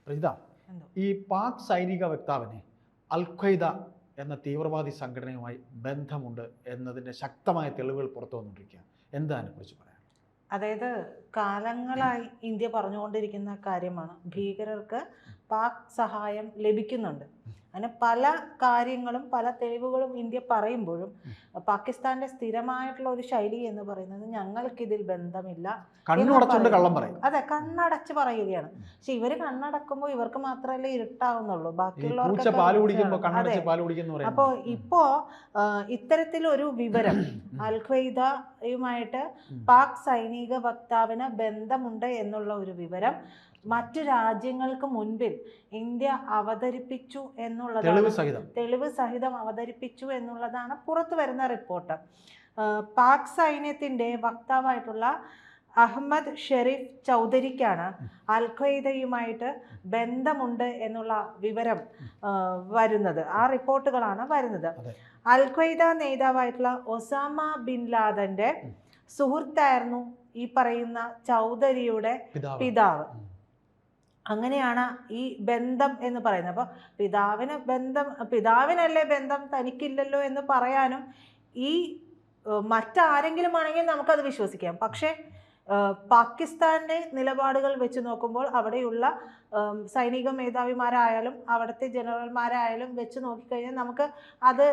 പ്രജിത, ഈ പാക് സൈനിക വക്താവിന് അൽ ഖ്വയ്ദ എന്ന തീവ്രവാദി സംഘടനയുമായി ബന്ധമുണ്ട് എന്നതിൻ്റെ ശക്തമായ തെളിവുകൾ പുറത്തു വന്നുകൊണ്ടിരിക്കുക. എന്താ അതിനെക്കുറിച്ച് പറയാം? അതായത് കാലങ്ങളായി ഇന്ത്യ പറഞ്ഞുകൊണ്ടിരിക്കുന്ന കാര്യമാണ്, ഭീകരർക്ക് പാക് സഹായം ലഭിക്കുന്നുണ്ട്. അങ്ങനെ പല കാര്യങ്ങളും പല തെളിവുകളും ഇന്ത്യ പറയുമ്പോഴും പാകിസ്ഥാന്റെ സ്ഥിരമായിട്ടുള്ള ഒരു ശൈലി എന്ന് പറയുന്നത് ഞങ്ങൾക്കിതിൽ ബന്ധമില്ല, കള്ളം പറയും. അതെ, കണ്ണടച്ച് പറയുകയാണ്. പക്ഷെ ഇവര് കണ്ണടക്കുമ്പോൾ ഇവർക്ക് മാത്രമല്ലേ ഇരുട്ടാവുന്നുള്ളൂ, ബാക്കിയുള്ളവർക്ക്. അപ്പോ ഇപ്പോ ഇത്തരത്തിലൊരു വിവരം അൽ ഖ്വയ്ദയുമായിട്ട് പാക് സൈനിക വക്താവിന് ബന്ധമുണ്ട് എന്നുള്ള ഒരു വിവരം മറ്റു രാജ്യങ്ങൾക്ക് മുൻപിൽ ഇന്ത്യ അവതരിപ്പിച്ചു എന്നുള്ളതാണ്, തെളിവ് സഹിതം അവതരിപ്പിച്ചു എന്നുള്ളതാണ് പുറത്തു വരുന്ന റിപ്പോർട്ട്. പാക് സൈന്യത്തിന്റെ വക്താവായിട്ടുള്ള അഹമ്മദ് ഷെരീഫ് ചൗധരിക്കാണ് അൽ ഖ്വയ്ദയുമായിട്ട് ബന്ധമുണ്ട് എന്നുള്ള വിവരം വരുന്നത്. ആ റിപ്പോർട്ടുകളാണ് വരുന്നത്. അൽ ഖ്വയ്ദ നേതാവായിട്ടുള്ള ഒസാമ ബിൻ ലാദന്റെ സുഹൃത്തായിരുന്നു ഈ പറയുന്ന ചൗധരിയുടെ പിതാവ്. അങ്ങനെയാണ് ഈ ബന്ധം എന്ന് പറയുന്നത്. അപ്പോൾ പിതാവിനല്ലേ ബന്ധം, തനിക്കില്ലല്ലോ എന്ന് പറയാനും ഈ മറ്റാരെങ്കിലും ആണെങ്കിൽ നമുക്കത് വിശ്വസിക്കാം. പക്ഷേ പാകിസ്ഥാന്റെ നിലപാടുകൾ വെച്ച് നോക്കുമ്പോൾ അവിടെയുള്ള സൈനിക മേധാവിമാരായാലും അവിടുത്തെ ജനറൽമാരായാലും വെച്ച് നോക്കിക്കഴിഞ്ഞാൽ നമുക്ക് അത്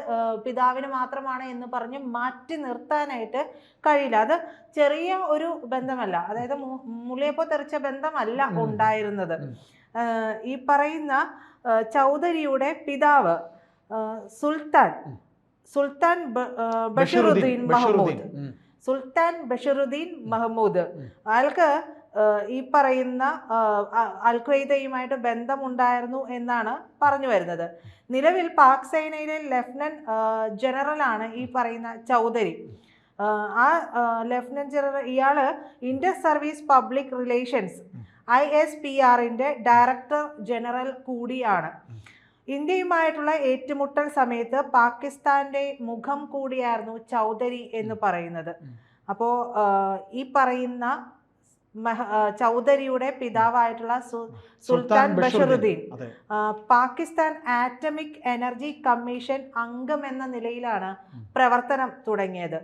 പിതാവിന് മാത്രമാണ് എന്ന് പറഞ്ഞ് മാറ്റി നിർത്താനായിട്ട് കഴിയില്ല. അത് ചെറിയ ഒരു ബന്ധമല്ല, അതായത് മുളയപ്പോ തെറിച്ച ബന്ധമല്ല ഉണ്ടായിരുന്നത്. ഈ പറയുന്ന ചൗധരിയുടെ പിതാവ് സുൽത്താൻ ബഷറുദ്ദീൻ മഹ്മൂദ്, അയാൾക്ക് ഈ പറയുന്ന അൽ ഖ്വയ്ദയുമായിട്ട് ബന്ധമുണ്ടായിരുന്നു എന്നാണ് പറഞ്ഞു വരുന്നത്. നിലവിൽ പാക് സേനയിലെ ലഫ്റ്റനന്റ് ജനറലാണ് ഈ പറയുന്ന ചൗധരി. ആ ലഫ്റ്റനന്റ് ജനറൽ ഇയാള് ഇന്റർ സർവീസ് പബ്ലിക് റിലേഷൻസ് ISPRന്റെ ഡയറക്ടർ ജനറൽ കൂടിയാണ്. ഇന്ത്യയുമായിട്ടുള്ള ഏറ്റുമുട്ടൽ സമയത്ത് പാകിസ്ഥാന്റെ മുഖം കൂടിയായിരുന്നു ചൗധരി എന്ന് പറയുന്നത്. അപ്പോൾ ഈ പറയുന്ന ചൗധരിയുടെ പിതാവായിട്ടുള്ള സുൽത്താൻ ബഷറുദ്ദീൻ പാകിസ്ഥാൻ ആറ്റമിക് എനർജി കമ്മീഷൻ അംഗം എന്ന നിലയിലാണ് പ്രവർത്തനം തുടങ്ങിയത്.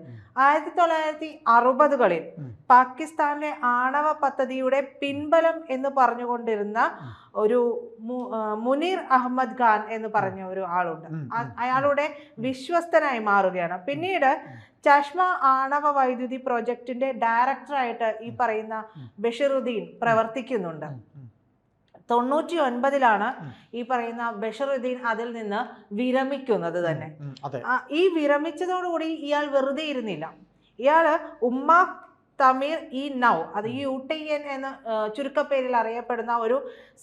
1960കളിൽ പാകിസ്ഥാനിലെ ആണവ പദ്ധതിയുടെ പിൻബലം എന്ന് പറഞ്ഞുകൊണ്ടിരുന്ന ഒരു മുനീർ അഹമ്മദ് ഖാൻ എന്ന് പറഞ്ഞ ഒരു ആളുണ്ട്. അയാളുടെ വിശ്വസ്തനായി മാറുകയാണ്. പിന്നീട് ചഷ്മ ആണവ വൈദ്യുതി പ്രോജക്റ്റിന്റെ ഡയറക്ടറായിട്ട് ഈ പറയുന്ന ബഷറുദ്ദീൻ പ്രവർത്തിക്കുന്നുണ്ട്. 99ലാണ് ഈ പറയുന്ന ബഷറുദ്ദീൻ അതിൽ നിന്ന് വിരമിക്കുന്നത് തന്നെ. ഈ വിരമിച്ചതോടുകൂടി ഇയാൾ വെറുതെ ഇരുന്നില്ല. ഇയാള് ഉമ്മ തമീർ ഇ നൗ, അത് UTN എന്ന ചുരുക്കപ്പേരിൽ അറിയപ്പെടുന്ന ഒരു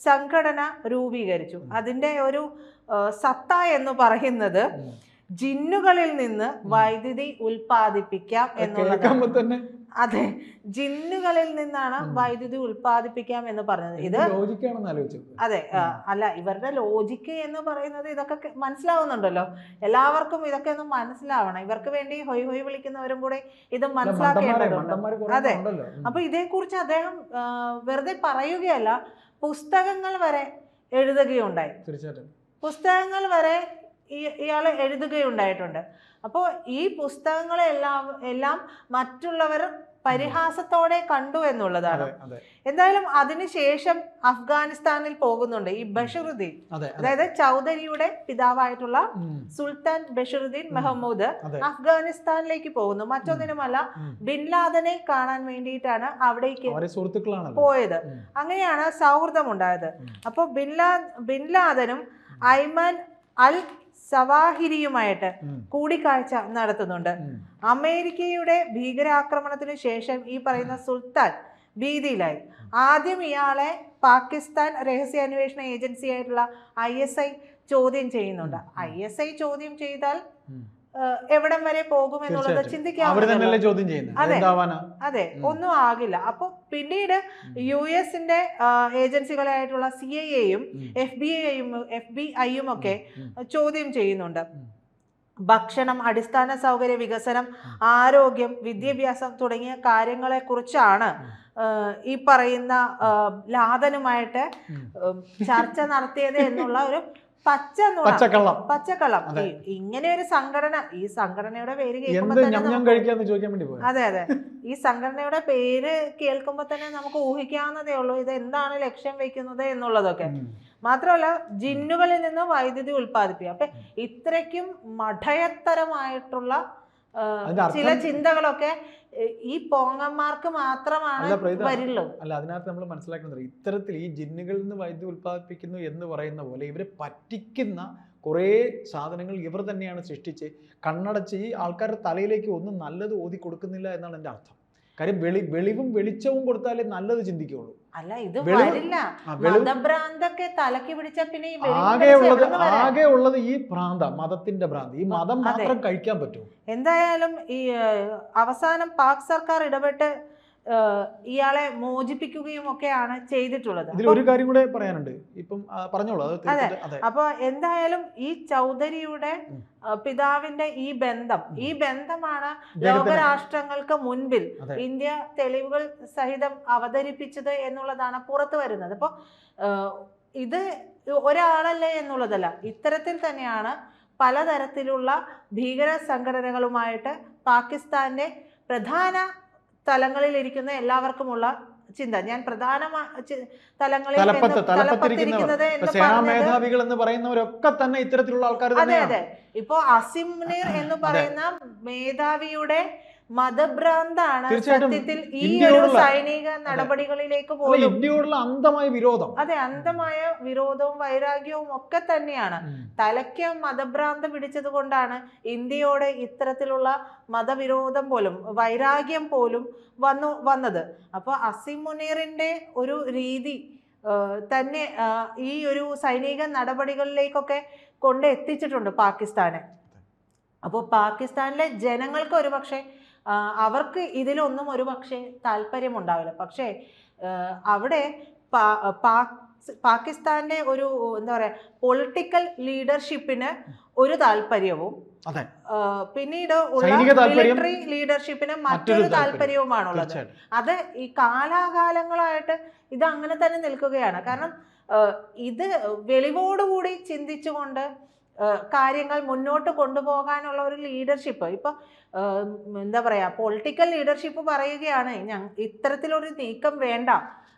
സംഘടന രൂപീകരിച്ചു. അതിന്റെ ഒരു സത്ത എന്ന് പറയുന്നത് ജിന്നുകളിൽ നിന്ന് വൈദ്യുതി ഉൽപ്പാദിപ്പിക്കാം എന്നുള്ളതാണ്. അതെ, ജിന്നുകളിൽ നിന്നാണ് വൈദ്യുതി ഉൽപ്പാദിപ്പിക്കാം എന്ന് പറഞ്ഞത്. ഇത് അതെ, അല്ല, ഇവരുടെ ലോജിക്ക് എന്ന് പറയുന്നത് ഇതൊക്കെ മനസ്സിലാവുന്നുണ്ടല്ലോ, എല്ലാവർക്കും ഇതൊക്കെ ഒന്ന് മനസ്സിലാവണം. ഇവർക്ക് വേണ്ടി ഹൊയ് ഹൊയ് വിളിക്കുന്നവരും കൂടെ ഇത് മനസ്സിലാക്കേണ്ടതുണ്ട്. അതെ, അപ്പൊ ഇതേക്കുറിച്ച് അദ്ദേഹം വെറുതെ പറയുകയല്ല, പുസ്തകങ്ങൾ വരെ എഴുതുകയുണ്ടായി. പുസ്തകങ്ങൾ വരെ ഇയാൾ എഴുതുകയുണ്ടായിട്ടുണ്ട്. അപ്പോൾ ഈ പുസ്തകങ്ങളെല്ലാം മറ്റുള്ളവർ പരിഹാസത്തോടെ കണ്ടു എന്നുള്ളതാണ്. എന്തായാലും അതിനുശേഷം അഫ്ഗാനിസ്ഥാനിൽ പോകുന്നുണ്ട് ഈ ബഷറുദ്ദീൻ, അതായത് ചൗധരിയുടെ പിതാവായിട്ടുള്ള സുൽത്താൻ ബഷറുദ്ദീൻ മഹ്മൂദ് അഫ്ഗാനിസ്ഥാനിലേക്ക് പോകുന്നു. മറ്റൊന്നിനുമല്ല, ബിൻ ലാദനെ കാണാൻ വേണ്ടിയിട്ടാണ് അവിടേക്ക് പോയത്. അങ്ങനെയാണ് സൗഹൃദം ഉണ്ടായത്. അപ്പോൾ ബിൻ ലാദനും ഐമൻ അൽ സവാഹിരിയുമായിട്ട് കൂടിക്കാഴ്ച നടത്തുന്നുണ്ട്. അമേരിക്കയുടെ ഭീകരാക്രമണത്തിന് ശേഷം ഈ പറയുന്ന സുൽത്താൻ ഭീതിയിലായി. ആദ്യം ഇയാളെ പാകിസ്ഥാൻ രഹസ്യാന്വേഷണ ഏജൻസി ആയിട്ടുള്ള ISI ചോദ്യം ചെയ്യുന്നുണ്ട്. ISI ചോദ്യം ചെയ്താൽ എവിടം വരെ പോകുമെന്നുള്ളത് ചിന്തിക്കാവുന്നതാണ്. അതെ, ഒന്നും ആകില്ല. അപ്പൊ പിന്നീട് US-ന്റെ ഏജൻസികളായിട്ടുള്ള CIA-യും FBI-യും ഒക്കെ ചോദ്യം ചെയ്യുന്നുണ്ട്. ഭക്ഷണം, അടിസ്ഥാന സൗകര്യ വികസനം, ആരോഗ്യം, വിദ്യാഭ്യാസം തുടങ്ങിയ കാര്യങ്ങളെക്കുറിച്ചാണ് ഈ പറയുന്ന ലാദനുമായിട്ട് ചർച്ച നടത്തിയത് എന്നുള്ള ഒരു പച്ചക്കള്ളം. ഇങ്ങനെ ഒരു സംഘടന, ഈ സംഘടനയുടെ പേര് കേൾക്കുമ്പോൾ അതെ ഈ സംഘടനയുടെ പേര് കേൾക്കുമ്പോൾ തന്നെ നമുക്ക് ഊഹിക്കാവുന്നതേ ഉള്ളൂ ഇത് എന്താണ് ലക്ഷ്യം വെക്കുന്നത് എന്നുള്ളതൊക്കെ. മാത്രമല്ല ജിന്നുകളിൽ നിന്ന് വൈദ്യുതി ഉൽപ്പാദിപ്പിക്കുക. അപ്പൊ ഇത്രയ്ക്കും മഠയത്തരമായിട്ടുള്ള ചില ചിന്തകളൊക്കെ ഈ പോങ്ങന്മാർക്ക് മാത്രമാണ് വരുള്ളൂ. അല്ല, അതിനകത്ത് നമ്മൾ മനസ്സിലാക്കുന്നത് ഇത്തരത്തിൽ ഈ ജിന്നുകളിൽ നിന്ന് വൈദ്യുതി ഉൽപ്പാദിപ്പിക്കുന്നു എന്ന് പറയുന്ന പോലെ ഇവരെ പറ്റിക്കുന്ന കുറേ സാധനങ്ങൾ ഇവർ തന്നെയാണ് സൃഷ്ടിച്ച് കണ്ണടച്ച് ഈ ആൾക്കാരുടെ തലയിലേക്ക് ഒന്നും നല്ലത് ഓതി കൊടുക്കുന്നില്ല എന്നാണ് എൻ്റെ അർത്ഥം. കാര്യം വെളിവും വെളിച്ചവും കൊടുത്താലേ നല്ലത് ചിന്തിക്കുകയുള്ളൂ. അല്ല, ഇത് വരില്ല. മതഭ്രാന്തൊക്കെ തലക്ക് പിടിച്ച പിന്നെ ആകെ ഉള്ളത് ഈ ഭ്രാന്ത, മതത്തിന്റെ ഭ്രാന്ത്. ഈ മതം മാത്രം കഴിക്കാൻ പറ്റുമോ? എന്തായാലും ഈ അവസാനം പാക് സർക്കാർ ഇടപെട്ട് ഇയാളെ മോചിപ്പിക്കുകയും ഒക്കെയാണ് ചെയ്തിട്ടുള്ളത്. ഇതിൽ ഒരു കാര്യം കൂടെ പറയാനുണ്ട്, ഇപ്പം പറഞ്ഞോളൂ. അതെ, അപ്പൊ എന്തായാലും ഈ ചൗധരിയുടെ പിതാവിന്റെ ഈ ബന്ധമാണ് ലോകരാഷ്ട്രങ്ങൾക്ക് മുൻപിൽ ഇന്ത്യ തെളിവുകൾ സഹിതം അവതരിപ്പിച്ചത് എന്നുള്ളതാണ് പുറത്തു വരുന്നത്. അപ്പൊ ഇത് ഒരാളല്ലേ എന്നുള്ളതല്ല, ഇത്തരത്തിൽ തന്നെയാണ് പലതരത്തിലുള്ള ഭീകര സംഘടനകളുമായിട്ട് പാകിസ്ഥാന്റെ പ്രധാന തലങ്ങളിലിരിക്കുന്ന എല്ലാവർക്കുമുള്ള ചിന്ത. ഞാൻ പ്രധാന തലങ്ങളിൽ മേധാവികൾ എന്ന് പറയുന്നവരൊക്കെ തന്നെ ഇത്തരത്തിലുള്ള ആൾക്കാർ. അതെ. ഇപ്പോ അസിം മുനീർ എന്ന് പറയുന്ന മേധാവിയുടെ മതഭ്രാന്താണ് സത്യത്തിൽ ഈ ഒരു സൈനിക നടപടികളിലേക്ക് പോലും ഇന്ത്യയോടുള്ള അന്ധമായ വിരോധം. അതെ, അന്ധമായ വിരോധവും വൈരാഗ്യവും ഒക്കെ തന്നെയാണ്. തലയ്ക്ക് മതഭ്രാന്ത് പിടിച്ചത് കൊണ്ടാണ് ഇന്ത്യയോട് ഇത്തരത്തിലുള്ള മതവിരോധം പോലും വൈരാഗ്യം പോലും വന്നത്. അപ്പൊ അസിം മുനീറിന്റെ ഒരു രീതി തന്നെ ഈ ഒരു സൈനിക നടപടികളിലേക്കൊക്കെ കൊണ്ട് എത്തിച്ചിട്ടുണ്ട് പാകിസ്ഥാനെ. അപ്പോൾ പാകിസ്ഥാനിലെ ജനങ്ങൾക്ക് ഒരുപക്ഷെ അവർക്ക് ഇതിലൊന്നും ഒരുപക്ഷെ താല്പര്യമുണ്ടാവില്ല. പക്ഷേ അവിടെ പാകിസ്ഥാന്റെ ഒരു എന്താ പറയാ പൊളിറ്റിക്കൽ ലീഡർഷിപ്പിന് ഒരു താല്പര്യവും പിന്നീട് മിലിറ്ററി ലീഡർഷിപ്പിന് മറ്റൊരു താല്പര്യവുമാണുള്ളത്. അത് ഈ കാലാകാലങ്ങളായിട്ട് ഇത് അങ്ങനെ തന്നെ നിൽക്കുകയാണ്. കാരണം ഇത് വെളിവോടുകൂടി ചിന്തിച്ചുകൊണ്ട് കാര്യങ്ങൾ മുന്നോട്ട് കൊണ്ടുപോകാനുള്ള ഒരു ലീഡർഷിപ്പ്, ഇപ്പൊ എന്താ പറയാ പൊളിറ്റിക്കൽ ലീഡർഷിപ്പ് പറയുകയാണ് ഇത്തരത്തിലൊരു നീക്കം വേണ്ട,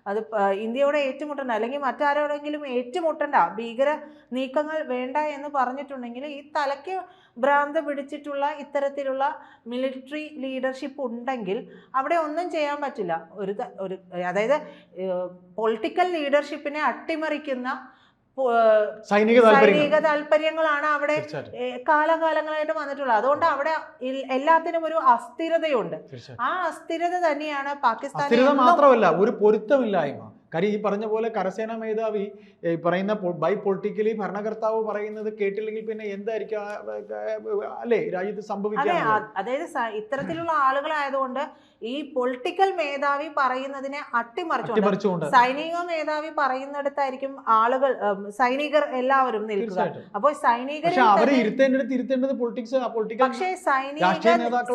അത് ഇന്ത്യയോട് ഏറ്റുമുട്ടണ്ട അല്ലെങ്കിൽ മറ്റാരോടെങ്കിലും ഏറ്റുമുട്ടണ്ട, ഭീകര നീക്കങ്ങൾ വേണ്ട എന്ന് പറഞ്ഞിട്ടുണ്ടെങ്കിൽ ഈ തലയ്ക്ക് ഭ്രാന്ത് പിടിച്ചിട്ടുള്ള ഇത്തരത്തിലുള്ള മിലിറ്ററി ലീഡർഷിപ്പ് ഉണ്ടെങ്കിൽ അവിടെ ഒന്നും ചെയ്യാൻ പറ്റില്ല. അതായത് പൊളിറ്റിക്കൽ ലീഡർഷിപ്പിനെ അട്ടിമറിക്കുന്ന സൈനിക താല്പര്യങ്ങളാണ് അവിടെ കാലകാലങ്ങളായിട്ട് വന്നിട്ടുള്ളത്. അതുകൊണ്ട് അവിടെ എല്ലാത്തിനും ഒരു അസ്ഥിരതയുണ്ട്. ആ അസ്ഥിരത തന്നെയാണ് പാകിസ്ഥാൻ. മാത്രമല്ല ഒരു പൊരുത്തമില്ലായ്മ. കാര്യം ഈ പറഞ്ഞ പോലെ കരസേനാ മേധാവി പറയുന്ന ബൈ പൊളിറ്റിക്കലി ഭരണകർത്താവ് പറയുന്നത് കേട്ടില്ലെങ്കിൽ പിന്നെ എന്തായിരിക്കും അല്ലേ രാജ്യത്ത് സംഭവിക്കുക. അതായത് ഇത്തരത്തിലുള്ള ആളുകളായതുകൊണ്ട് ഈ പൊളിറ്റിക്കൽ മേധാവി പറയുന്നതിനെ അട്ടിമറിച്ചുകൊണ്ട് സൈനിക മേധാവി പറയുന്നിടത്തായിരിക്കും ആളുകൾ സൈനികർ എല്ലാവരും നിൽക്കുക. അപ്പോൾ പക്ഷേ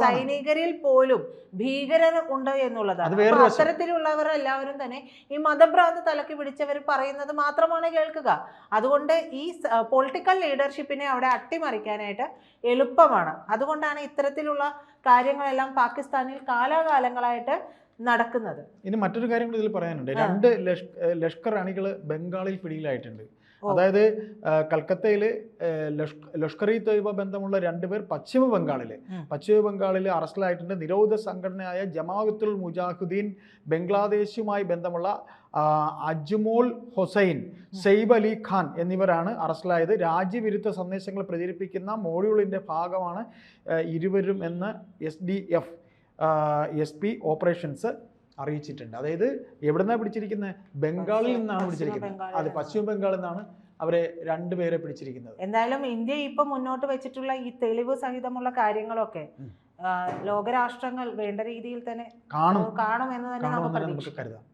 സൈനികരിൽ പോലും ഭീകരർ ഉണ്ട് എന്നുള്ളതാണ്. അത്തരത്തിലുള്ളവർ എല്ലാവരും തന്നെ ഈ മതഭ്രാന്ത് തലക്ക് പിടിച്ചവർ പറയുന്നത് മാത്രമാണ് കേൾക്കുക. അതുകൊണ്ട് ഈ പൊളിറ്റിക്കൽ ലീഡർഷിപ്പിനെ അവിടെ അട്ടിമറിക്കാനായിട്ട് എളുപ്പമാണ്. അതുകൊണ്ടാണ് ഇത്തരത്തിലുള്ള കാര്യങ്ങളെല്ലാം പാകിസ്ഥാനിൽ കാലാകാലങ്ങളായിട്ട് നടക്കുന്നത്. ഇനി മറ്റൊരു കാര്യം കൂടി ഇതിൽ പറയാനുണ്ട്. 2 ലഷ്കർ അണികൾ ബംഗാളിൽ പിടിയിലായിട്ടുണ്ട്. അതായത് കൽക്കത്തയിൽ ലഷ്കർ ഇ തൊയ്ബ ബന്ധമുള്ള 2 പേർ പശ്ചിമ ബംഗാളിൽ അറസ്റ്റിലായിട്ടുണ്ട്. നിരോധിത സംഘടനയായ ജമാഅത്തുൽ മുജാഹിദീൻ ബംഗ്ലാദേശുമായി ബന്ധമുള്ള അജ്മോൾ ഹുസൈൻ, സെയ്ബ് അലി ഖാൻ എന്നിവരാണ് അറസ്റ്റിലായത്. രാജ്യവിരുദ്ധ സന്ദേശങ്ങൾ പ്രചരിപ്പിക്കുന്ന മോഡ്യൂളിൻ്റെ ഭാഗമാണ് ഇരുവരും എന്ന് SDF SP ഓപ്പറേഷൻസ് അറിയിച്ചിട്ടുണ്ട്. അതായത് എവിടെ നിന്നാണ് പിടിച്ചിരിക്കുന്നത്? ബംഗാളിൽ നിന്നാണ് പിടിച്ചിരിക്കുന്നത്. അത് പശ്ചിമ ബംഗാളിൽ നിന്നാണ് അവരെ 2 പേരെ പിടിച്ചിരിക്കുന്നത്. എന്തായാലും ഇന്ത്യ ഇപ്പൊ മുന്നോട്ട് വെച്ചിട്ടുള്ള ഈ തെളിവ് സഹിതമുള്ള കാര്യങ്ങളൊക്കെ ലോകരാഷ്ട്രങ്ങൾ വേണ്ട രീതിയിൽ തന്നെ കാണുമെന്ന് തന്നെ നമുക്ക് കരുതാം.